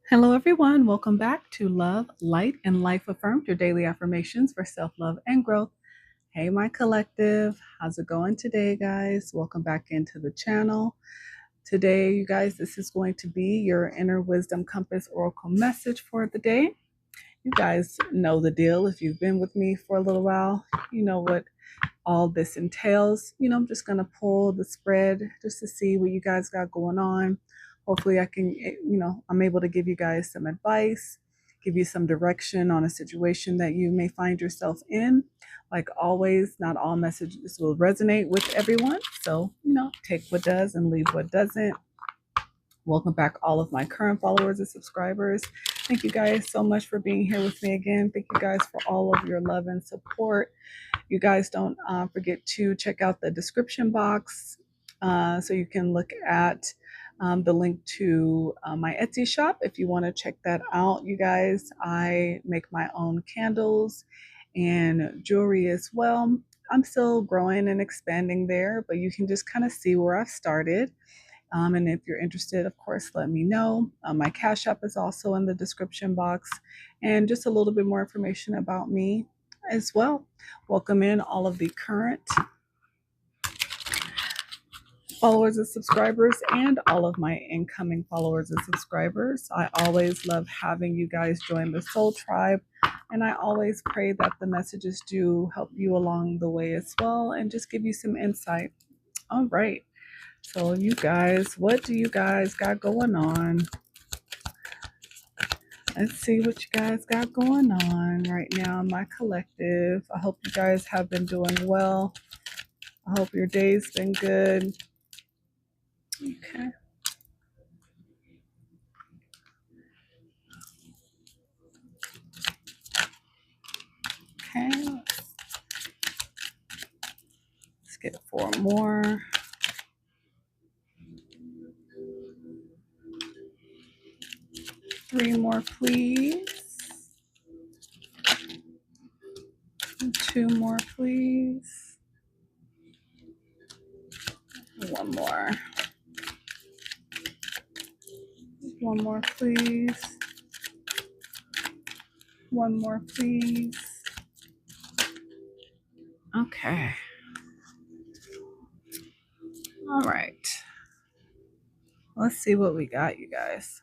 Hello, everyone. Welcome back to Love, Light, and Life Affirmed, your daily affirmations for self love and growth. Hey, my collective. How's it going today, guys? Welcome back into the channel. Today, you guys, this is going to be your Inner Wisdom Compass Oracle message for the day. You guys know the deal. If you've been with me for a little while, you know what all this entails. I'm just going to pull the spread just to see what you guys got going on. Hopefully, I can, I'm able to give you guys some advice, give you some direction on a situation that you may find yourself in. Like always, not all messages will resonate with everyone. So, take what does and leave what doesn't. Welcome back, all of my current followers and subscribers. Thank you guys so much for being here with me again. Thank you guys for all of your love and support. You guys don't forget to check out the description box so you can look at the link to my Etsy shop if you want to check that out. You guys, I make my own candles and jewelry as well. I'm still growing and expanding there, but you can just kind of see where I've started. And if you're interested, of course, let me know. My Cash App is also in the description box, and just a little bit more information about me as well. Welcome in all of the current followers and subscribers and all of my incoming followers and subscribers. I always love having you guys join the Soul Tribe, and I always pray that the messages do help you along the way as well and just give you some insight. All right. So you guys, what do you guys got going on? Let's see what you guys got going on right now, my collective. I hope you guys have been doing well. I hope your day's been good. Okay. Okay. Let's get 4 more. Three more, please. 2 more, please. 1 more. 1 more, please. 1 more, please. Okay. All right. Let's see what we got, you guys.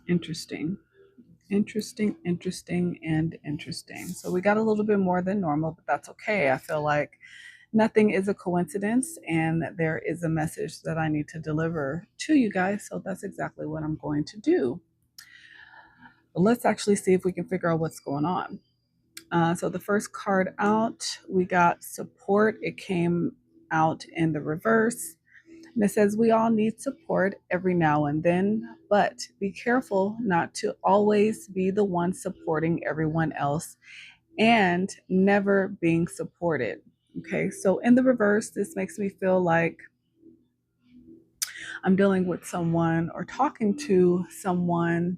Interesting. Interesting, and interesting. So we got a little bit more than normal, but that's okay. I feel like nothing is a coincidence, and there is a message that I need to deliver to you guys. So that's exactly what I'm going to do. But let's actually see if we can figure out what's going on. So the first card out, we got support. It came out in the reverse. And it says, we all need support every now and then, but be careful not to always be the one supporting everyone else and never being supported. Okay, so in the reverse, this makes me feel like I'm dealing with someone or talking to someone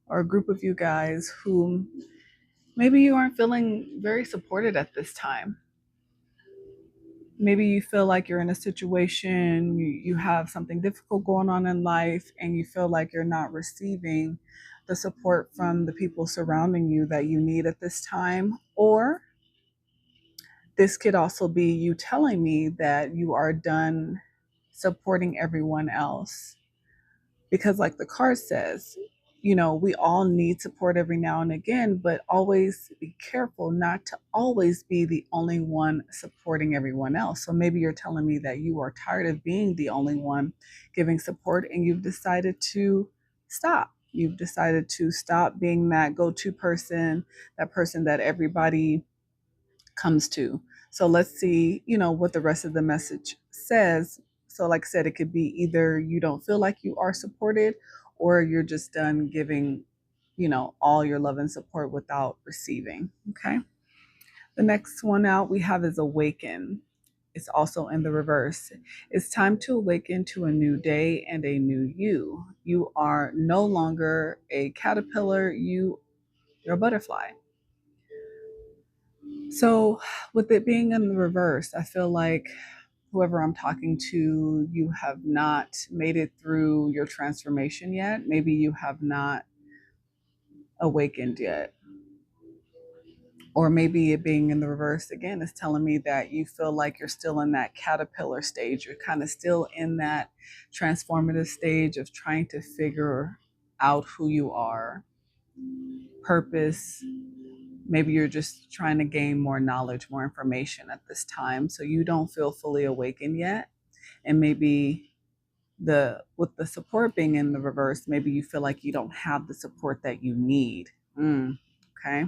or a group of you guys who maybe you aren't feeling very supported at this time. Maybe you feel like you're in a situation, you have something difficult going on in life, and you feel like you're not receiving the support from the people surrounding you that you need at this time. Or this could also be you telling me that you are done supporting everyone else. Because, like the card says, we all need support every now and again, but always be careful not to always be the only one supporting everyone else. So maybe you're telling me that you are tired of being the only one giving support, and you've decided to stop. You've decided to stop being that go-to person, that person that everybody comes to. So let's see, what the rest of the message says. So, like I said, it could be either you don't feel like you are supported, or you're just done giving, all your love and support without receiving. Okay. The next one out we have is awaken. It's also in the reverse. It's time to awaken to a new day and a new you. You are no longer a caterpillar, you're a butterfly. So, with it being in the reverse, I feel like whoever I'm talking to, you have not made it through your transformation yet. Maybe you have not awakened yet. Or maybe it being in the reverse again is telling me that you feel like you're still in that caterpillar stage. You're kind of still in that transformative stage of trying to figure out who you are, purpose. Maybe you're just trying to gain more knowledge, more information at this time. So you don't feel fully awakened yet. And maybe with the support being in the reverse, maybe you feel like you don't have the support that you need. Okay.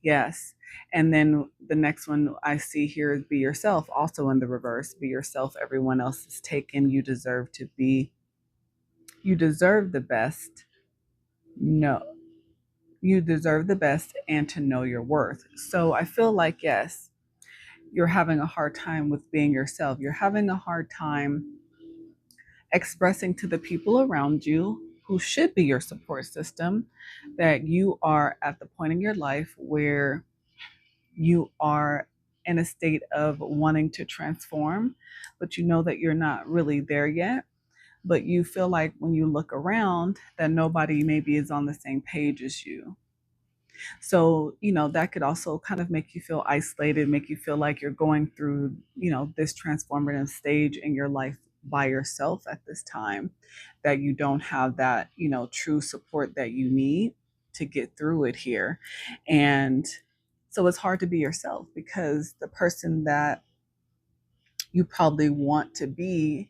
Yes. And then the next one I see here is be yourself, also in the reverse. Be yourself. Everyone else is taken. You deserve the best. No, you deserve the best and to know your worth. So I feel like, yes, you're having a hard time with being yourself. You're having a hard time expressing to the people around you who should be your support system that you are at the point in your life where you are in a state of wanting to transform, but you know that you're not really there yet. But you feel like when you look around that nobody maybe is on the same page as you. So, that could also kind of make you feel isolated, make you feel like you're going through, this transformative stage in your life by yourself at this time, that you don't have that, true support that you need to get through it here. And so it's hard to be yourself because the person that you probably want to be,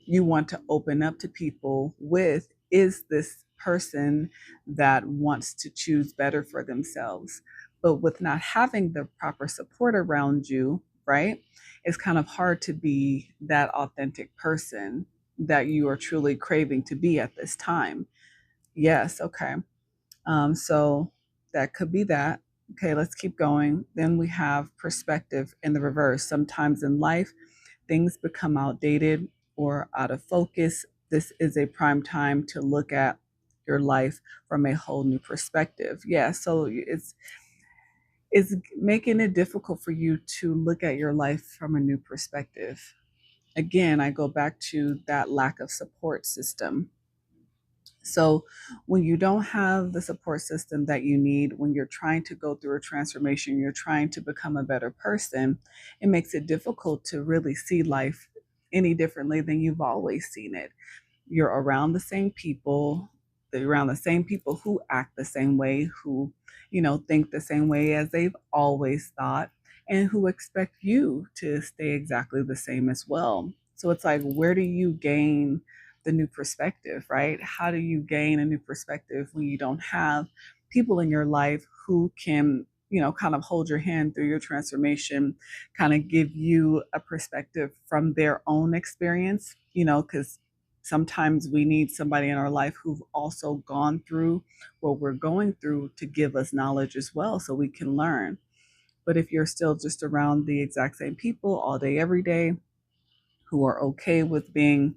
you want to open up to people with, is this person that wants to choose better for themselves. But with not having the proper support around you, right, it's kind of hard to be that authentic person that you are truly craving to be at this time. Yes, okay. So that could be that. Okay, let's keep going. Then we have perspective in the reverse. Sometimes in life, things become outdated or out of focus. This is a prime time to look at your life from a whole new perspective. Yeah, so it's making it difficult for you to look at your life from a new perspective. Again, I go back to that lack of support system. So, when you don't have the support system that you need, when you're trying to go through a transformation, you're trying to become a better person, it makes it difficult to really see life any differently than you've always seen it. You're around the same people, around the same people who act the same way, who, think the same way as they've always thought, and who expect you to stay exactly the same as well. So it's like, where do you gain the new perspective, right? How do you gain a new perspective when you don't have people in your life who can, kind of hold your hand through your transformation, kind of give you a perspective from their own experience, because sometimes we need somebody in our life who've also gone through what we're going through to give us knowledge as well so we can learn. But if you're still just around the exact same people all day, every day, who are okay with being,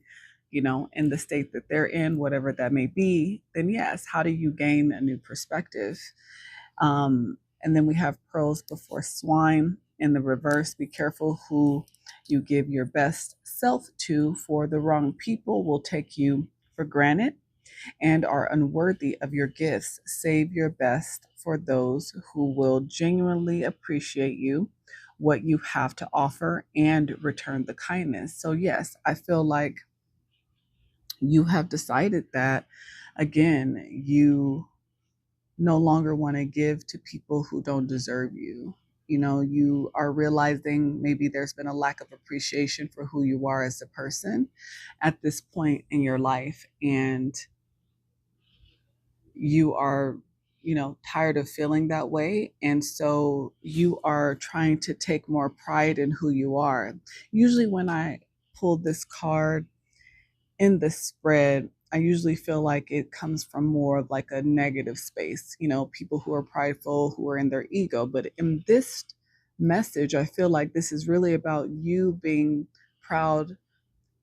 in the state that they're in, whatever that may be, then yes, how do you gain a new perspective? And then we have pearls before swine in the reverse. Be careful who you give your best self to, for the wrong people will take you for granted and are unworthy of your gifts. Save your best for those who will genuinely appreciate you, what you have to offer, and return the kindness. So, yes, I feel like you have decided that, again, you no longer want to give to people who don't deserve you. You are realizing maybe there's been a lack of appreciation for who you are as a person at this point in your life. And you are, tired of feeling that way. And so you are trying to take more pride in who you are. Usually, when I pull this card in the spread, I usually feel like it comes from more of like a negative space, people who are prideful, who are in their ego. But in this message. I feel like this is really about you being proud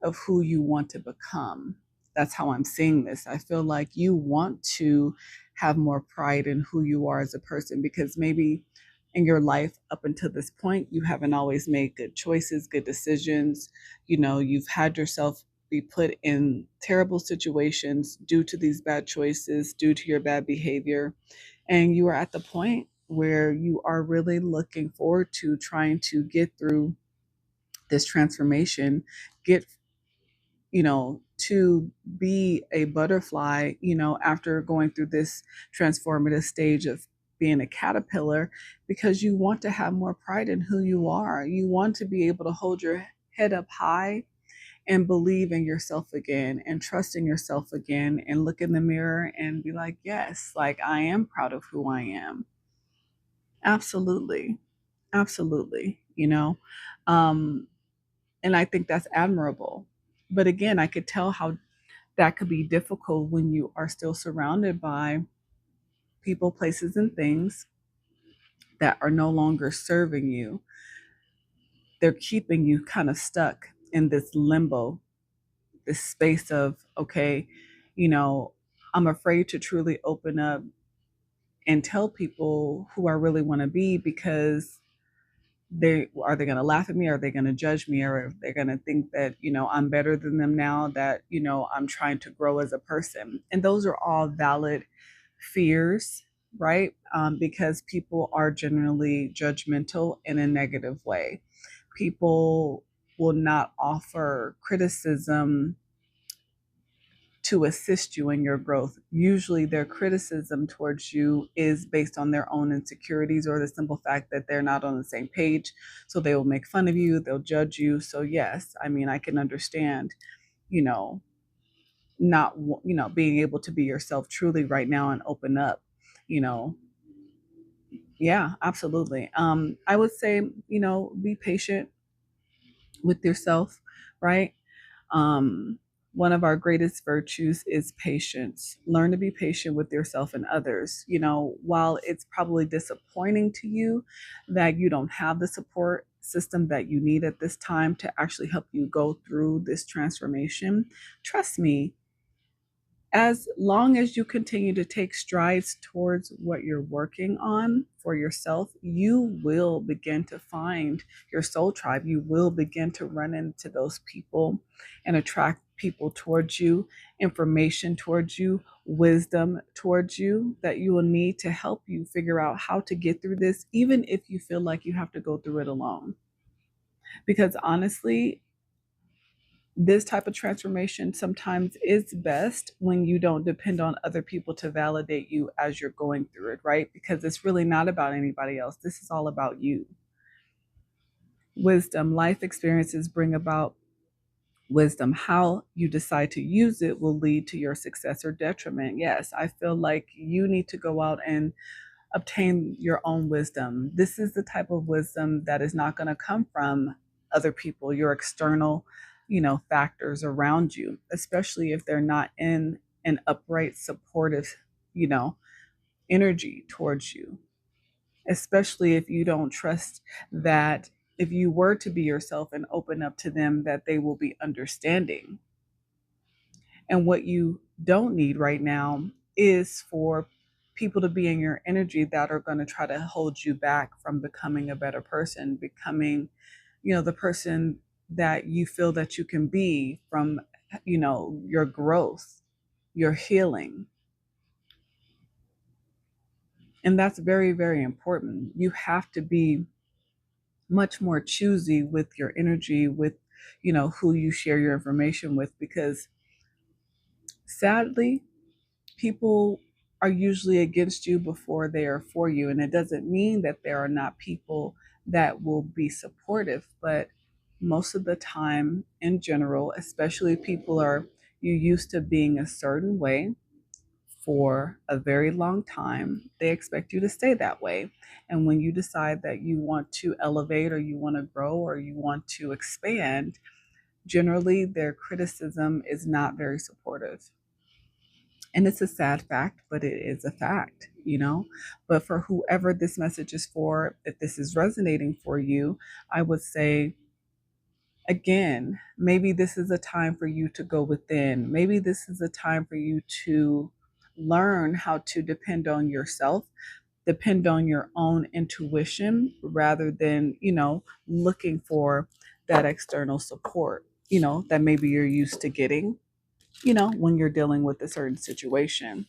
of who you want to become. That's how I'm seeing this. I feel like you want to have more pride in who you are as a person, because maybe in your life up until this point, you haven't always made good choices, good decisions. You've had yourself be put in terrible situations due to these bad choices, due to your bad behavior. And you are at the point where you are really looking forward to trying to get through this transformation, get to be a butterfly, after going through this transformative stage of being a caterpillar, because you want to have more pride in who you are. You want to be able to hold your head up high and believe in yourself again and trust in yourself again and look in the mirror and be like, yes, like I am proud of who I am. Absolutely. Absolutely. Um, and I think that's admirable. But again, I could tell how that could be difficult when you are still surrounded by people, places, and things that are no longer serving you. They're keeping you kind of stuck in this limbo, this space of, okay, you know, I'm afraid to truly open up and tell people who I really want to be, because they going to laugh at me? Are they going to judge me? Or are they going to think that I'm better than them now that I'm trying to grow as a person? And those are all valid fears, right? Because people are generally judgmental in a negative way. People will not offer criticism to assist you in your growth. Usually, their criticism towards you is based on their own insecurities or the simple fact that they're not on the same page. So they will make fun of you, they'll judge you. So, yes, I mean, I can understand, you know, not, being able to be yourself truly right now and open up, you know. Yeah, absolutely. I would say, be patient with yourself, right? Um, One of our greatest virtues is patience. Learn to be patient with yourself and others. While it's probably disappointing to you that you don't have the support system that you need at this time to actually help you go through this transformation, trust me, as long as you continue to take strides towards what you're working on for yourself, you will begin to find your soul tribe. You will begin to run into those people and attract people towards you, information towards you, wisdom towards you that you will need to help you figure out how to get through this, even if you feel like you have to go through it alone. Because honestly, this type of transformation sometimes is best when you don't depend on other people to validate you as you're going through it, right? Because it's really not about anybody else. This is all about you. Wisdom, life experiences bring about wisdom. How you decide to use it will lead to your success or detriment. Yes, I feel like you need to go out and obtain your own wisdom. This is the type of wisdom that is not going to come from other people, your external, factors around you, especially if they're not in an upright, supportive, you know, energy towards you. Especially if you don't trust that if you were to be yourself and open up to them, that they will be understanding. And what you don't need right now is for people to be in your energy that are going to try to hold you back from becoming a better person, becoming, the person that you feel that you can be, from, your growth, your healing. And that's very, very important. You have to be much more choosy with your energy, with, who you share your information with, because sadly, people are usually against you before they are for you. And it doesn't mean that there are not people that will be supportive, but most of the time, in general, especially if people are you used to being a certain way for a very long time, they expect you to stay that way. And when you decide that you want to elevate, or you want to grow, or you want to expand, generally their criticism is not very supportive. And it's a sad fact, but it is a fact, But for whoever this message is for, if this is resonating for you, I would say, again, maybe this is a time for you to go within. Maybe this is a time for you to learn how to depend on yourself, depend on your own intuition rather than, looking for that external support, that maybe you're used to getting, when you're dealing with a certain situation.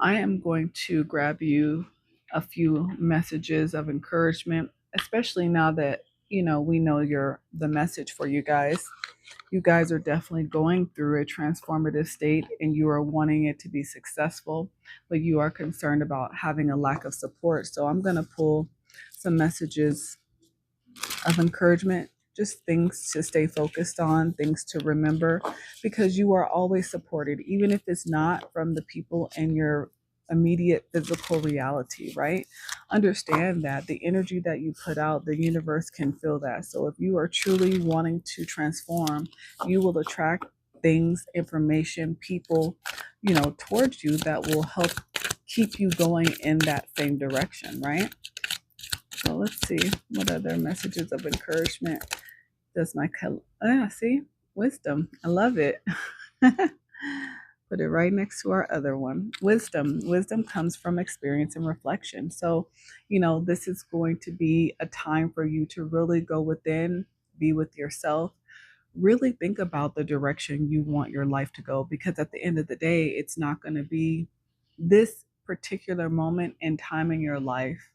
I am going to grab you a few messages of encouragement, especially now that, we know the message for you guys. You guys are definitely going through a transformative state and you are wanting it to be successful, but you are concerned about having a lack of support. So I'm going to pull some messages of encouragement, just things to stay focused on, things to remember, because you are always supported, even if it's not from the people in your immediate physical reality, right? Understand that the energy that you put out, the universe can feel that. So if you are truly wanting to transform, you will attract things, information, people, towards you that will help keep you going in that same direction, right? So let's see what other messages of encouragement does my see, wisdom. I love it. Put it right next to our other one. Wisdom comes from experience and reflection. So, this is going to be a time for you to really go within, be with yourself, really think about the direction you want your life to go, because at the end of the day, it's not going to be this particular moment in time in your life.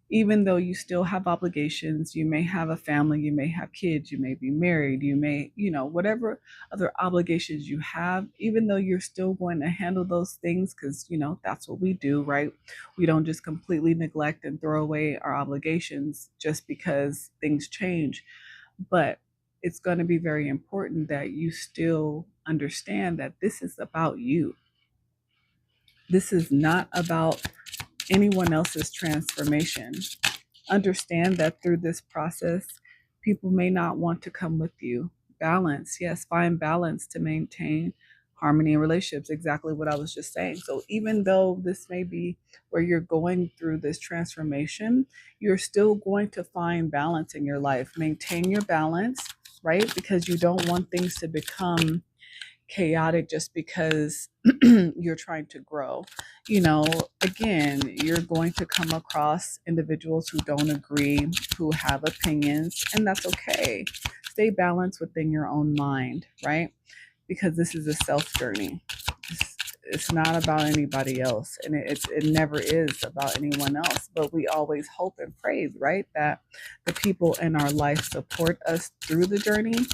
Even though you still have obligations, you may have a family, you may have kids, you may be married, you may, whatever other obligations you have, even though you're still going to handle those things, because, that's what we do, right? We don't just completely neglect and throw away our obligations just because things change. But it's going to be very important that you still understand that this is about you. This is not about anyone else's transformation. Understand that through this process, people may not want to come with you. Balance, yes, find balance to maintain harmony in relationships. Exactly what I was just saying. So even though this may be where you're going through this transformation, you're still going to find balance in your life. Maintain your balance, right? Because you don't want things to become chaotic just because you're trying to grow. Again, you're going to come across individuals who don't agree, who have opinions, and that's okay. Stay balanced within your own mind, right? Because this is a self journey. It's not about anybody else, and it never is about anyone else. But we always hope and pray, right, that the people in our life support us through the journey.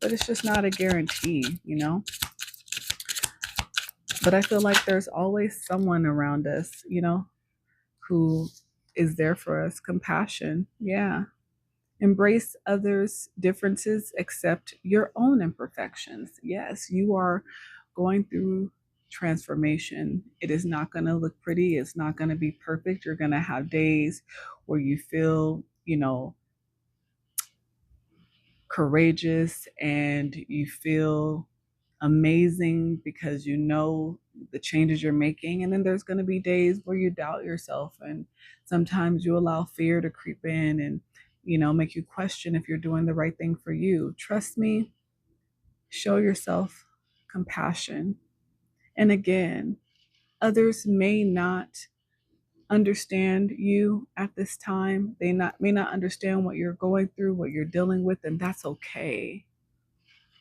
But it's just not a guarantee. But I feel like there's always someone around us, who is there for us. Compassion. Yeah. Embrace others' differences, accept your own imperfections. Yes, you are going through transformation. It is not going to look pretty. It's not going to be perfect. You're going to have days where you feel, courageous and you feel amazing because the changes you're making. And then there's going to be days where you doubt yourself, and sometimes you allow fear to creep in and make you question if you're doing the right thing for you. Trust me, show yourself compassion. And again, others may not understand you at this time. They may not understand what you're going through, what you're dealing with, and that's okay.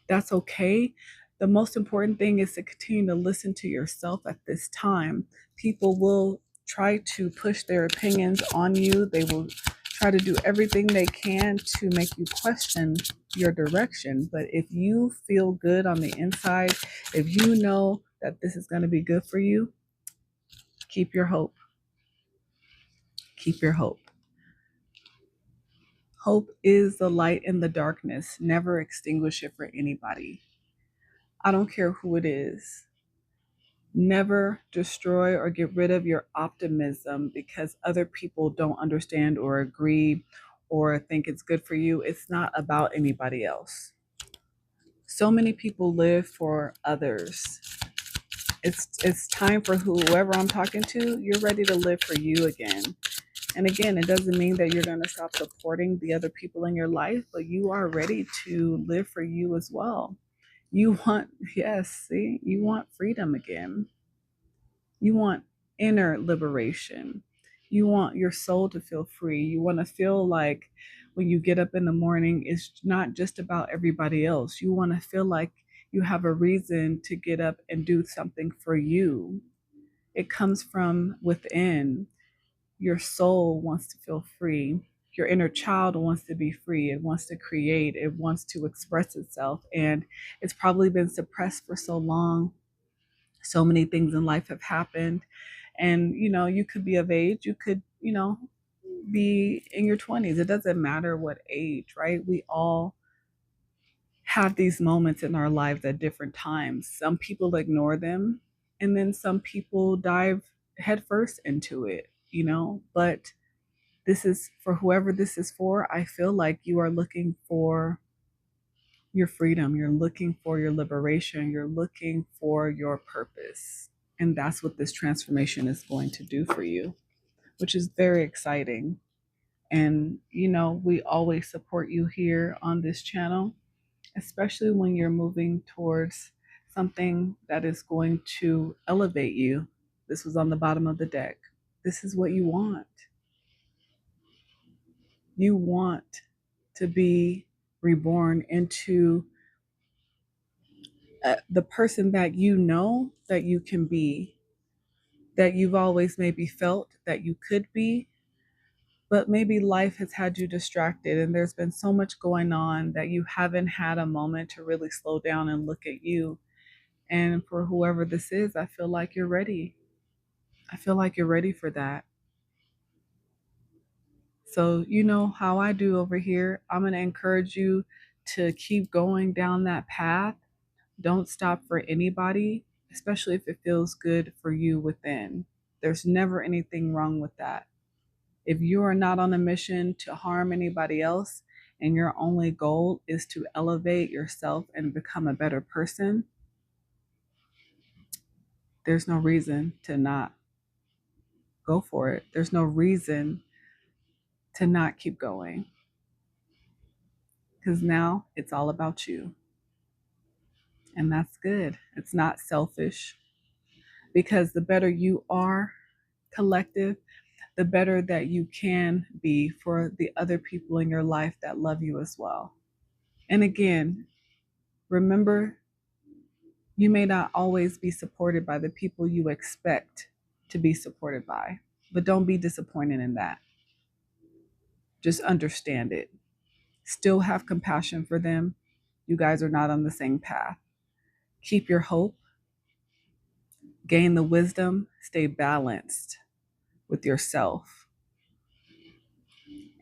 That's okay. The most important thing is to continue to listen to yourself at this time. People will try to push their opinions on you. They will try to do everything they can to make you question your direction. But if you feel good on the inside, if you know that this is going to be good for you, keep your hope. Keep your hope. Hope is the light in the darkness. Never extinguish it for anybody. I don't care who it is. Never destroy or get rid of your optimism because other people don't understand or agree or think it's good for you. It's not about anybody else. So many people live for others. It's time for whoever I'm talking to, you're ready to live for you again. And again, it doesn't mean that you're going to stop supporting the other people in your life, but you are ready to live for you as well. You want, yes, see, you want freedom again. You want inner liberation. You want your soul to feel free. You want to feel like when you get up in the morning, it's not just about everybody else. You want to feel like you have a reason to get up and do something for you. It comes from within. Your soul wants to feel free. Your inner child wants to be free. It wants to create. It wants to express itself. And it's probably been suppressed for so long. So many things in life have happened. And, you could be of age. You could, be in your 20s. It doesn't matter what age, right? We all have these moments in our lives at different times. Some people ignore them, and then some people dive headfirst into it, But this is for whoever this is for. I feel like you are looking for your freedom, you're looking for your liberation, you're looking for your purpose. And that's what this transformation is going to do for you, which is very exciting. And, we always support you here on this channel, especially when you're moving towards something that is going to elevate you. This was on the bottom of the deck. This is what you want. You want to be reborn into the person that you know that you can be, that you've always maybe felt that you could be, but maybe life has had you distracted and there's been so much going on that you haven't had a moment to really slow down and look at you. And for whoever this is, I feel like you're ready. I feel like you're ready for that. So, you know how I do over here. I'm going to encourage you to keep going down that path. Don't stop for anybody, especially if it feels good for you within. There's never anything wrong with that. If you are not on a mission to harm anybody else and your only goal is to elevate yourself and become a better person, there's no reason to not go for it. There's no reason to not keep going, because now it's all about you. And that's good. It's not selfish, because the better you are, collective, the better that you can be for the other people in your life that love you as well. And again, remember, you may not always be supported by the people you expect to be supported by, but don't be disappointed in that. Just understand it. Still have compassion for them. You guys are not on the same path. Keep your hope, gain the wisdom, stay balanced with yourself.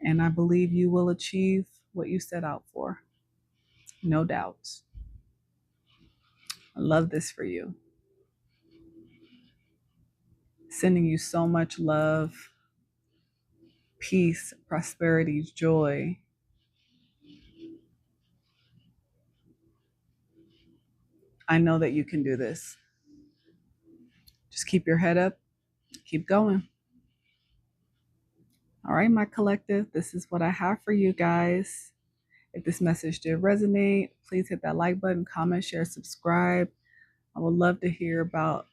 And I believe you will achieve what you set out for. No doubts. I love this for you. Sending you so much love, peace, prosperity, joy. I know that you can do this. Just keep your head up, keep going. All right, my collective, this is what I have for you guys. If this message did resonate, please hit that like button, comment, share, subscribe. I would love to hear about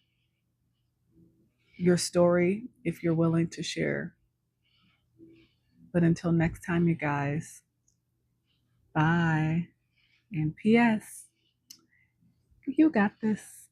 your story if you're willing to share. But until next time, you guys, bye. And P.S., you got this.